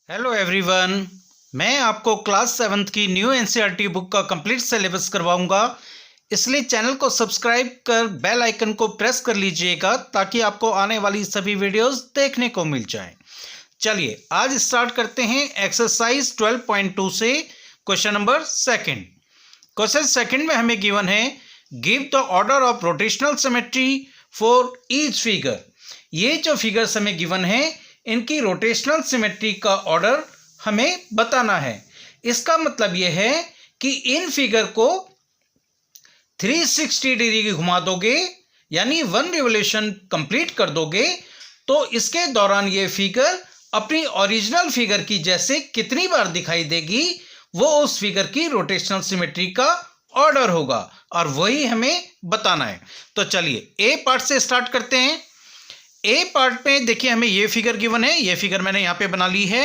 Hello everyone. मैं आपको class 7th की न्यू एनसीईआरटी बुक का कंप्लीट सिलेबस करवाऊंगा, इसलिए चैनल को सब्सक्राइब कर बेल आइकन को प्रेस कर लीजिएगा ताकि आपको आने वाली सभी वीडियोस देखने को मिल जाएं। चलिए आज स्टार्ट करते हैं एक्सरसाइज 12.2 से question number second. Question second में हमें गिवन है give the order of rotational symmetry for each figure. ये जो फिगर्स हमें गिवन है इनकी रोटेशनल सिमेट्री का ऑर्डर हमें बताना है। इसका मतलब यह है कि इन फिगर को 360 डिग्री घुमा दोगे, यानी 1 रिवोल्यूशन कंप्लीट कर दोगे, तो इसके दौरान ये फिगर अपनी ओरिजिनल फिगर की जैसे कितनी बार दिखाई देगी वो उस फिगर की रोटेशनल सिमेट्री का ऑर्डर होगा, और वही हमें बताना है। तो चलिए ए पार्ट से स्टार्ट करते हैं। ए पार्ट में देखिए हमें ये फिगर गिवन है, ये फिगर मैंने यहाँ पे बना ली है।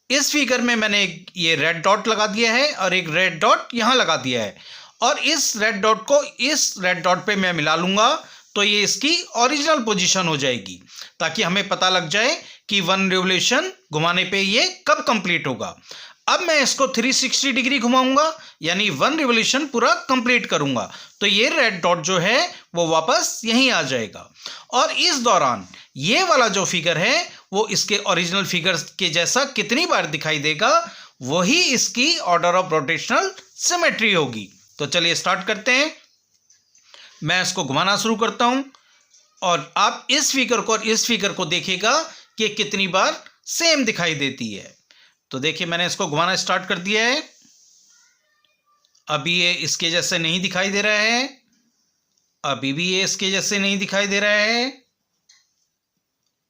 इस फिगर में मैंने ये रेड डॉट लगा दिया है और एक रेड डॉट यहाँ लगा दिया है, और इस रेड डॉट को इस रेड डॉट पे मैं मिला लूँगा तो ये इसकी ओरिजिनल पोजीशन हो जाएगी, ताकि हमें पता लग जाए कि 1 रिवोल्यूशन घुमाने पे ये कब कंप्लीट होगा। अब मैं इसको 360 डिग्री घुमाऊंगा, यानी 1 रिवोल्यूशन पूरा कंप्लीट करूंगा, तो ये रेड डॉट जो है वो वापस यहीं आ जाएगा, और इस दौरान ये वाला जो फिगर है वो इसके ओरिजिनल फिगर के जैसा कितनी बार दिखाई देगा, वही इसकी ऑर्डर ऑफ रोटेशनल सिमेट्री होगी। तो चलिए स्टार्ट करते हैं। मैं इसको घुमाना शुरू करता हूं और आप इस फिगर को और इस फिगर को देखिएगा कि कितनी बार सेम दिखाई देती है। तो देखिए मैंने इसको घुमाना स्टार्ट कर दिया है। अभी ये इसके जैसे नहीं दिखाई दे रहा है, अभी भी ये इसके जैसे नहीं दिखाई दे रहा है,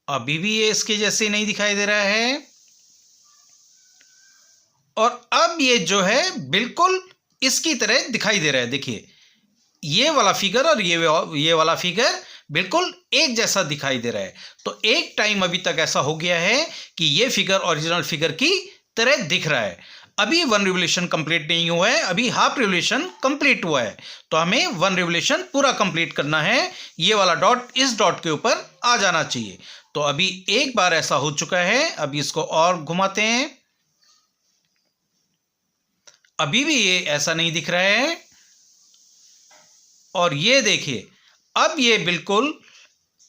अभी भी ये इसके जैसे नहीं दिखाई दे रहा है, और अब ये जो है बिल्कुल इसकी तरह दिखाई दे रहा है। देखिए ये वाला फिगर और ये वाला फिगर बिल्कुल एक जैसा दिखाई दे रहा है। तो एक टाइम अभी तक ऐसा हो गया है कि ये फिगर ओरिजिनल फिगर की तरह दिख रहा है। अभी 1 रिवोल्यूशन कंप्लीट नहीं हुआ है, अभी हाफ रिवोल्यूशन कंप्लीट हुआ है, तो हमें 1 रिवोल्यूशन पूरा कंप्लीट करना है। ये वाला डॉट इस डॉट के ऊपर आ जाना चाहिए। तो अभी एक बार ऐसा हो चुका है, अभी इसको और घुमाते हैं। अभी भी ये ऐसा नहीं दिख रहा है, और ये देखिए अब ये बिल्कुल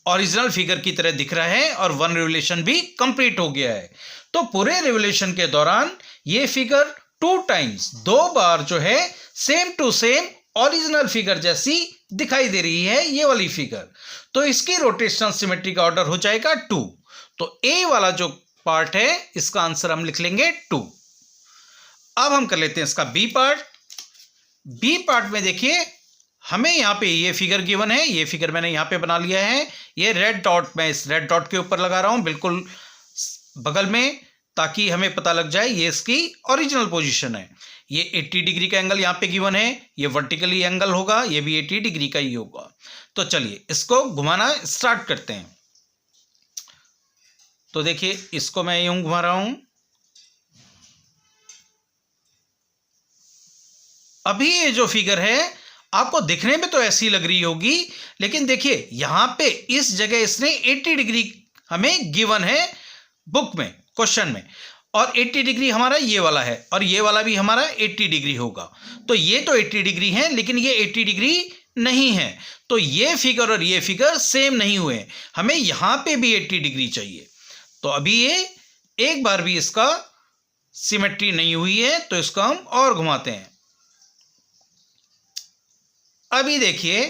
ओरिजिनल फिगर की तरह दिख रहा है और 1 रिवोल्यूशन भी कंप्लीट हो गया है। तो पूरे रिवोल्यूशन के दौरान ये फिगर 2 टाइम्स 2 बार जो है same to same original figure जैसी दिखाई दे रही है ये वाली फिगर। तो इसकी रोटेशनल सिमेट्री का ऑर्डर हो जाएगा 2। तो ए वाला जो पार्ट है इसका आंसर हम लिख लेंगे 2। अब हम कर लेते हैं इसका बी पार्ट। बी पार्ट में देखिए हमें यहाँ पे ये फिगर गिवन है, ये फिगर मैंने यहाँ पे बना लिया है। ये रेड डॉट मैं इस रेड डॉट के ऊपर लगा रहा हूँ बिल्कुल बगल में, ताकि हमें पता लग जाए ये इसकी ओरिजिनल पोजीशन है। ये 80 डिग्री का एंगल यहाँ पे गिवन है, ये वर्टिकली एंगल होगा, ये भी 80 डिग्री का ही होगा। तो चलिए इसको घुमाना स्टार्ट करते हैं। तो देखिए इसको मैं यूं घुमा रहा हूं। अभी ये जो फिगर है आपको दिखने में तो ऐसी लग रही होगी, लेकिन देखिए यहां पे इस जगह इसने 80 डिग्री हमें गिवन है बुक में, क्वेश्चन में, और 80 डिग्री हमारा ये वाला है और ये वाला भी हमारा 80 डिग्री होगा। तो ये तो 80 डिग्री है लेकिन ये 80 डिग्री नहीं है, तो ये फिगर और ये फिगर सेम नहीं हुए, हमें यहां पे भी 80 डिग्री चाहिए। तो अभी ये एक बार भी इसका सिमेट्री नहीं हुई है, तो इसको हम और घुमाते हैं। अभी देखिए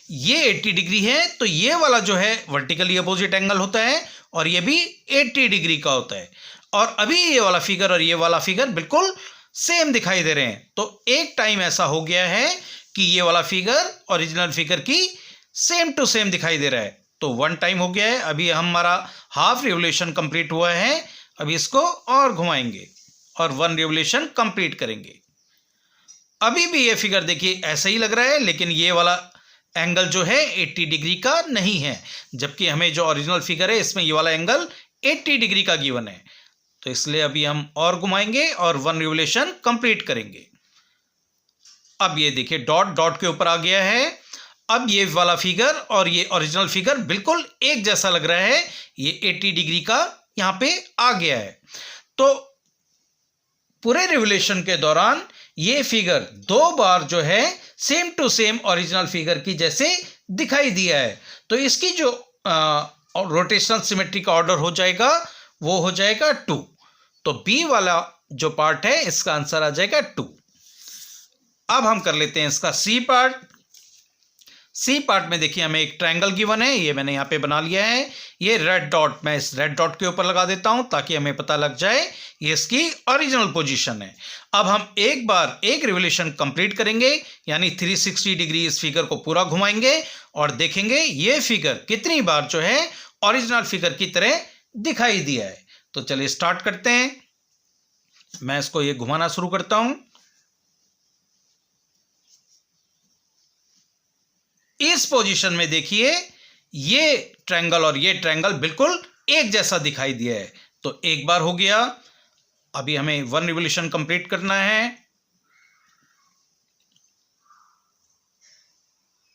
ये 80 डिग्री है, तो ये वाला जो है वर्टिकली अपोजिट एंगल होता है और ये भी 80 डिग्री का होता है, और अभी ये वाला फिगर और ये वाला फिगर बिल्कुल सेम दिखाई दे रहे हैं। तो एक टाइम ऐसा हो गया है कि ये वाला फिगर ओरिजिनल फिगर की सेम टू सेम दिखाई दे रहा है। तो 1 टाइम हो गया है। अभी हमारा हाफ रिवोल्यूशन कंप्लीट हुआ है, अभी इसको और घुमाएंगे और 1 रिवोल्यूशन कंप्लीट करेंगे। अभी भी ये फिगर देखिए ऐसा ही लग रहा है, लेकिन ये वाला एंगल जो है 80 डिग्री का नहीं है, जबकि हमें जो ओरिजिनल फिगर है इसमें ये वाला एंगल 80 डिग्री का गिवन है। तो इसलिए अभी हम और घुमाएंगे और 1 रिवोल्यूशन कंप्लीट करेंगे। अब ये देखिए डॉट डॉट के ऊपर आ गया है। अब ये वाला फिगर और ये ओरिजिनल फिगर बिल्कुल एक जैसा लग रहा है, ये 80 डिग्री का यहाँ पे आ गया है। तो पूरे रिवोल्यूशन के दौरान ये फिगर 2 बार जो है same to same original figure की जैसे दिखाई दिया है। तो इसकी जो रोटेशनल सिमेट्री का ऑर्डर हो जाएगा वो हो जाएगा 2। तो बी वाला जो पार्ट है इसका आंसर आ जाएगा 2। अब हम कर लेते हैं इसका सी पार्ट। सी पार्ट में देखिए हमें एक ट्रायंगल गिवन है, ये मैंने यहाँ पे बना लिया है। ये रेड डॉट, मैं इस रेड डॉट के ऊपर लगा देता हूँ ताकि हमें पता लग जाए ये इसकी ओरिजिनल पोजीशन है। अब हम एक बार एक रिवोल्यूशन कंप्लीट करेंगे, यानी 360 डिग्री इस फिगर को पूरा घुमाएंगे और देखेंगे ये फिगर कितनी बार जो है ओरिजिनल फिगर की तरह दिखाई दिया है। तो चलिए स्टार्ट करते हैं। मैं इसको ये घुमाना शुरू करता हूं। इस पोजीशन में देखिए ये ट्रायंगल और ये ट्रायंगल बिल्कुल एक जैसा दिखाई दिया है। तो एक बार हो गया, अभी हमें 1 रिवोल्यूशन कंप्लीट करना है।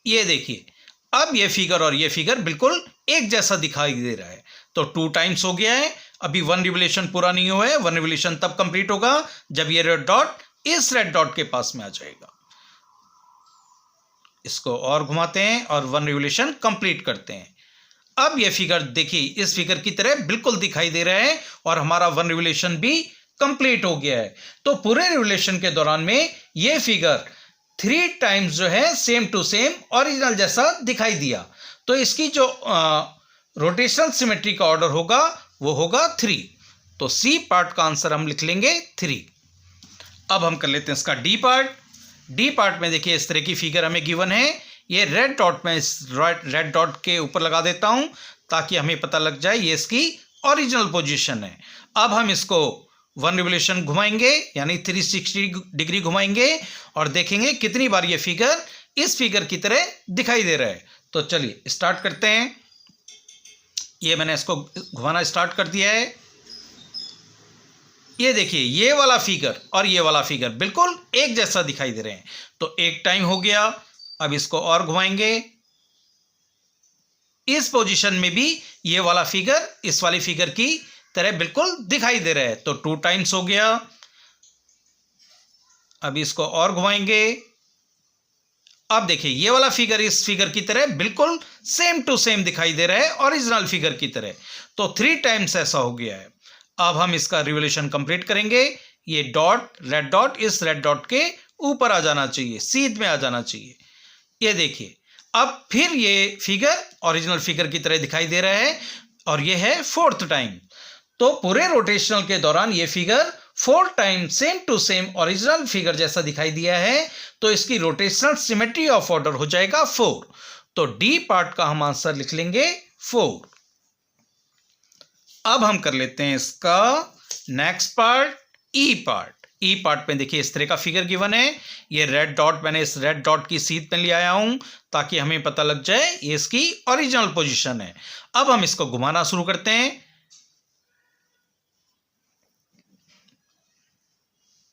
ये देखिए अब ये फिगर और ये फिगर बिल्कुल एक जैसा दिखाई दे रहा है। तो 2 टाइम्स हो गया है। अभी 1 रिवोल्यूशन पूरा नहीं हुआ है। 1 रिवोल्यूशन तब कंप्लीट होगा जब ये रेड डॉट इस रेड डॉट के पास में आ जाएगा। इसको और घुमाते हैं और 1 रिवोल्यूशन कंप्लीट करते हैं। अब ये फिगर देखिए इस फिगर की तरह बिल्कुल दिखाई दे रहा है और हमारा 1 रिवोल्यूशन भी कंप्लीट हो गया है। तो पूरे रिवोल्यूशन के दौरान में ये फिगर 3 टाइम्स जो है सेम टू सेम ओरिजिनल जैसा दिखाई दिया। तो इसकी जो रोटेशनल सिमेट्री का ऑर्डर होगा वो होगा 3। तो सी पार्ट का आंसर हम लिख लेंगे 3। अब हम कर लेते हैं इसका डी पार्ट। डी पार्ट में देखिए इस तरह की फिगर हमें गिवन है। ये रेड डॉट में इस रेड डॉट के ऊपर लगा देता हूं ताकि हमें पता लग जाए ये इसकी ओरिजिनल पोजीशन है। अब हम इसको 1 रिवोल्यूशन घुमाएंगे, यानी 360 डिग्री घुमाएंगे और देखेंगे कितनी बार ये फिगर इस फिगर की तरह दिखाई दे रहा है। तो चलिए स्टार्ट करते हैं। ये मैंने इसको घुमाना स्टार्ट कर दिया है। ये देखिए ये वाला फिगर और ये वाला फिगर बिल्कुल एक जैसा दिखाई दे रहे हैं। तो एक टाइम हो गया, अब इसको और घुमाएंगे। इस पोजीशन में भी ये वाला फिगर इस वाली फिगर की तरह बिल्कुल दिखाई दे रहा है। तो 2 टाइम्स हो गया। अब इसको और घुमाएंगे। अब देखिए ये वाला फिगर इस फिगर की तरह बिल्कुल सेम टू सेम दिखाई दे रहा है ओरिजिनल फिगर की तरह। तो 3 टाइम्स ऐसा हो गया है। अब हम इसका रिवोल्यूशन कंप्लीट करेंगे। ये डॉट, रेड डॉट इस रेड डॉट के ऊपर आ जाना चाहिए, सीध में आ जाना चाहिए। ये देखिए अब फिर ये फिगर ओरिजिनल फिगर की तरह दिखाई दे रहा है और ये है 4th टाइम। तो पूरे रोटेशनल के दौरान ये figure 4 time same to same original figure जैसा दिखाई दिया है। तो इसकी रोटेशनल सिमेट्री ऑफ ऑर्डर हो जाएगा 4। तो डी पार्ट का हम आंसर लिख लेंगे 4। अब हम कर लेते हैं इसका नेक्स्ट पार्ट, ई पार्ट। ई पार्ट में देखिए इस तरह का फिगर गिवन है। ये रेड डॉट मैंने इस रेड डॉट की सीध में ले आया हूं ताकि हमें पता लग जाए ये इसकी ओरिजिनल पोजीशन है। अब हम इसको घुमाना शुरू करते हैं।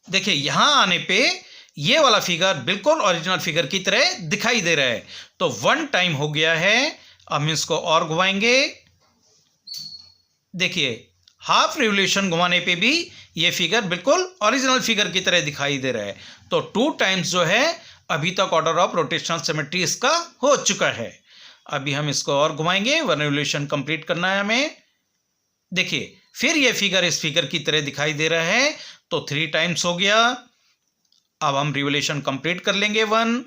देखिए यहां आने पे ये वाला फिगर बिल्कुल ओरिजिनल फिगर की तरह दिखाई दे रहा है। तो 1 टाइम हो गया है। अब हम इसको और घुमाएंगे। देखिए हाफ रिवोल्यूशन घुमाने पे भी ये फिगर बिल्कुल ओरिजिनल फिगर की तरह दिखाई दे रहा है। तो 2 टाइम्स जो है अभी तक ऑर्डर ऑफ रोटेशनल सिमेट्री इसका हो चुका है। अभी हम इसको और घुमाएंगे। 1 रिवोल्यूशन कंप्लीट करना है हमें। देखिए फिर ये फिगर इस फिगर की तरह दिखाई दे रहा है। तो 3 टाइम्स हो गया। अब हम रिवोल्यूशन कंप्लीट कर लेंगे 1।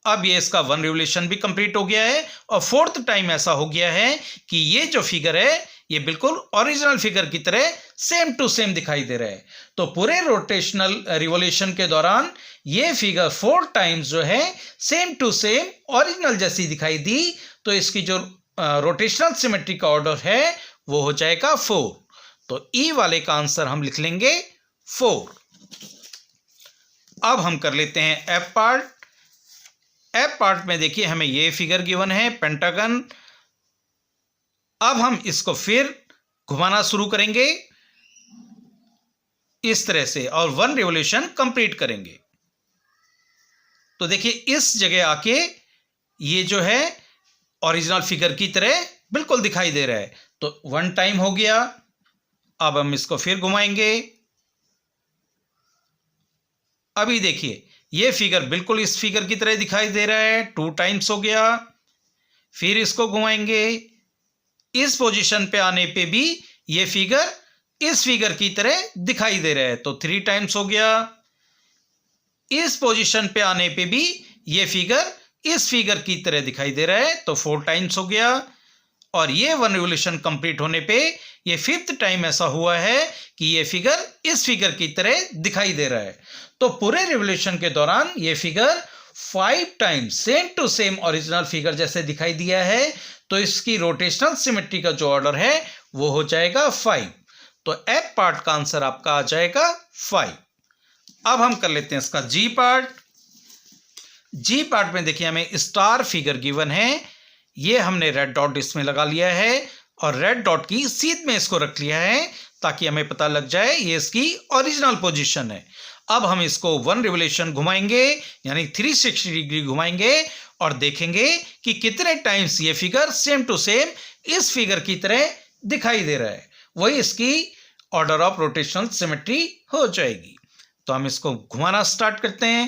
अब ये इसका 1 रिवोल्यूशन भी कंप्लीट हो गया है और 4th टाइम ऐसा हो गया है कि ये जो फिगर है ये बिल्कुल ओरिजिनल फिगर की तरह सेम टू सेम दिखाई दे रहा है। तो पूरे रोटेशनल रिवोल्यूशन के दौरान ये फिगर 4 टाइम्स जो है सेम टू सेम ओरिजिनल जैसी दिखाई दी। तो इसकी जो रोटेशनल सिमेट्री का ऑर्डर है वो हो जाएगा 4। तो ई वाले का आंसर हम लिख लेंगे 4। अब हम कर लेते हैं एफ पार्ट। एफ पार्ट में देखिए हमें ये फिगर गिवन है, पेंटागन। अब हम इसको फिर घुमाना शुरू करेंगे इस तरह से और 1 रिवोल्यूशन कंप्लीट करेंगे। तो देखिए इस जगह आके ये जो है ओरिजिनल फिगर की तरह बिल्कुल दिखाई दे रहा है। तो 1 टाइम हो गया। अब हम इसको फिर घुमाएंगे। अभी देखिए ये फिगर बिल्कुल इस फिगर की तरह दिखाई दे रहा है, 2 टाइम्स हो गया। फिर इसको घुमाएंगे, इस पोजीशन पे आने पे भी ये फिगर इस फिगर की तरह दिखाई दे रहा है, तो 3 टाइम्स हो गया। इस पोजीशन पे आने पे भी ये फिगर इस फिगर की तरह दिखाई दे रहा है, तो 4 टाइम्स हो गया। और ये 1 रिवोल्यूशन कंप्लीट होने पे ये 5th टाइम ऐसा हुआ है कि ये फिगर इस फिगर की तरह दिखाई दे रहा है। तो पूरे रिवोल्यूशन के दौरान ये figure 5 times same to same original figure जैसे दिखाई दिया है, तो इसकी रोटेशनल सिमेट्री का जो ऑर्डर है वो हो जाएगा 5। तो एफ पार्ट का आंसर आपका आ जाएगा 5। अब हम कर लेते हैं इसका जी पार्ट। जी पार्ट में देखिए हमें स्टार फिगर गिवन है, ये हमने रेड डॉट इसमें लगा लिया है और रेड डॉट की सीध में इसको रख लिया है ताकि हमें पता लग जाए ये इसकी ओरिजिनल पोजीशन है। अब हम इसको 1 रिवोल्यूशन घुमाएंगे यानी 360 डिग्री घुमाएंगे और देखेंगे कि कितने टाइम्स ये फिगर सेम टू सेम इस फिगर की तरह दिखाई दे रहा है, वही इसकी ऑर्डर ऑफ रोटेशनल सिमेट्री हो जाएगी। तो हम इसको घुमाना स्टार्ट करते हैं।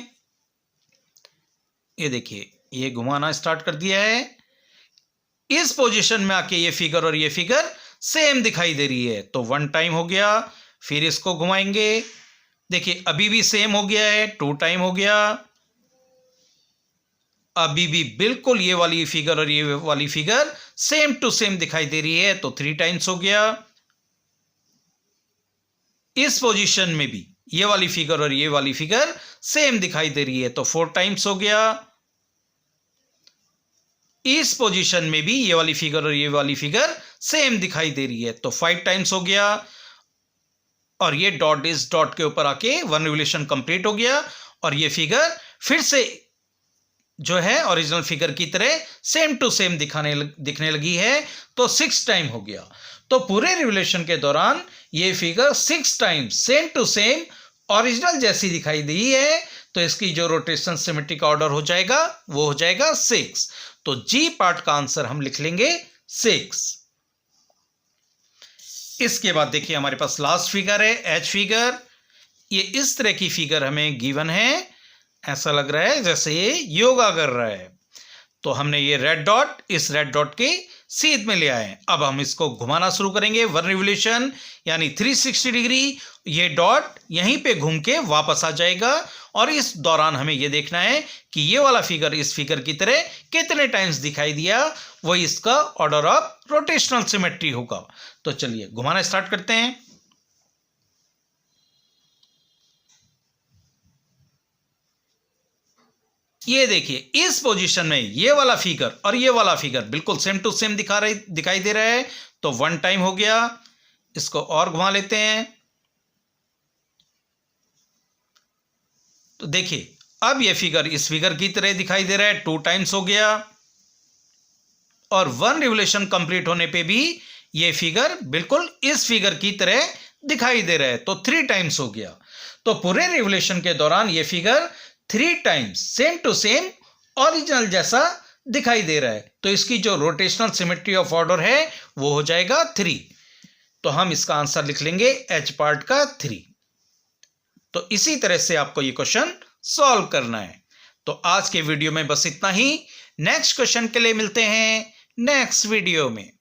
ये देखिए ये घुमाना स्टार्ट कर दिया है, इस पोजीशन में आके ये फिगर और ये फिगर सेम दिखाई दे रही है, तो 1 टाइम हो गया। फिर इसको घुमाएंगे, देखिए अभी भी सेम हो गया है, 2 टाइम हो गया। अभी भी बिल्कुल ये वाली फिगर और ये वाली फिगर सेम टू सेम दिखाई दे रही है, तो 3 टाइम्स हो गया। इस पोजीशन में भी ये वाली फिगर और ये वाली फिगर सेम दिखाई दे रही है, तो 4 टाइम्स हो गया। इस पोजीशन में भी ये वाली फिगर और ये वाली फिगर सेम दिखाई दे रही है, तो 5 टाइम्स हो गया। और ये डॉट इस डॉट के ऊपर आके 1 रिवोल्यूशन कंप्लीट हो गया और ये फिगर फिर से जो है ओरिजिनल फिगर की तरह सेम टू सेम दिखने लगी है, तो 6 टाइम हो गया। तो पूरे रिवोल्यूशन के दौरान ये figure 6 times same to same original जैसी दिखाई दी है, तो इसकी जो रोटेशन सिमेट्री का ऑर्डर हो जाएगा वो हो जाएगा 6। तो जी पार्ट का आंसर हम लिख लेंगे 6। इसके बाद देखिए हमारे पास लास्ट फिगर है एच फिगर। ये इस तरह की फिगर हमें गिवन है, ऐसा लग रहा है जैसे ये योगा कर रहा है। तो हमने ये रेड डॉट इस रेड डॉट के सीध में ले आए। अब हम इसको घुमाना शुरू करेंगे 1 रिवोल्यूशन यानी 360 डिग्री। ये डॉट यहीं पे घूम के वापस आ जाएगा और इस दौरान हमें ये देखना है कि ये वाला फिगर इस फिगर की तरह कितने टाइम्स दिखाई दिया, वही इसका ऑर्डर ऑफ रोटेशनल सिमेट्री होगा। तो चलिए घुमाना स्टार्ट करते हैं। ये देखिए इस पोजीशन में ये वाला फिगर और ये वाला फिगर बिल्कुल सेम टू सेम दिखाई दे रहा है, तो 1 टाइम हो गया। इसको और घुमा लेते हैं। तो देखिए अब ये फिगर इस फिगर की तरह दिखाई दे रहा है, 2 टाइम्स हो गया। और 1 रिवोल्यूशन कंप्लीट होने पे भी ये फिगर बिल्कुल इस फिगर की तरह दिखाई दे रहा है, तो 3 टाइम्स हो गया। तो पूरे रिवोल्यूशन के दौरान ये figure 3 times same to same original जैसा दिखाई दे रहा है, तो इसकी जो रोटेशनल सिमेट्री ऑफ ऑर्डर है वो हो जाएगा 3। तो हम इसका आंसर लिख लेंगे एच पार्ट का 3। तो इसी तरह से आपको ये क्वेश्चन सॉल्व करना है। तो आज के वीडियो में बस इतना ही। नेक्स्ट क्वेश्चन के लिए मिलते हैं नेक्स्ट वीडियो में।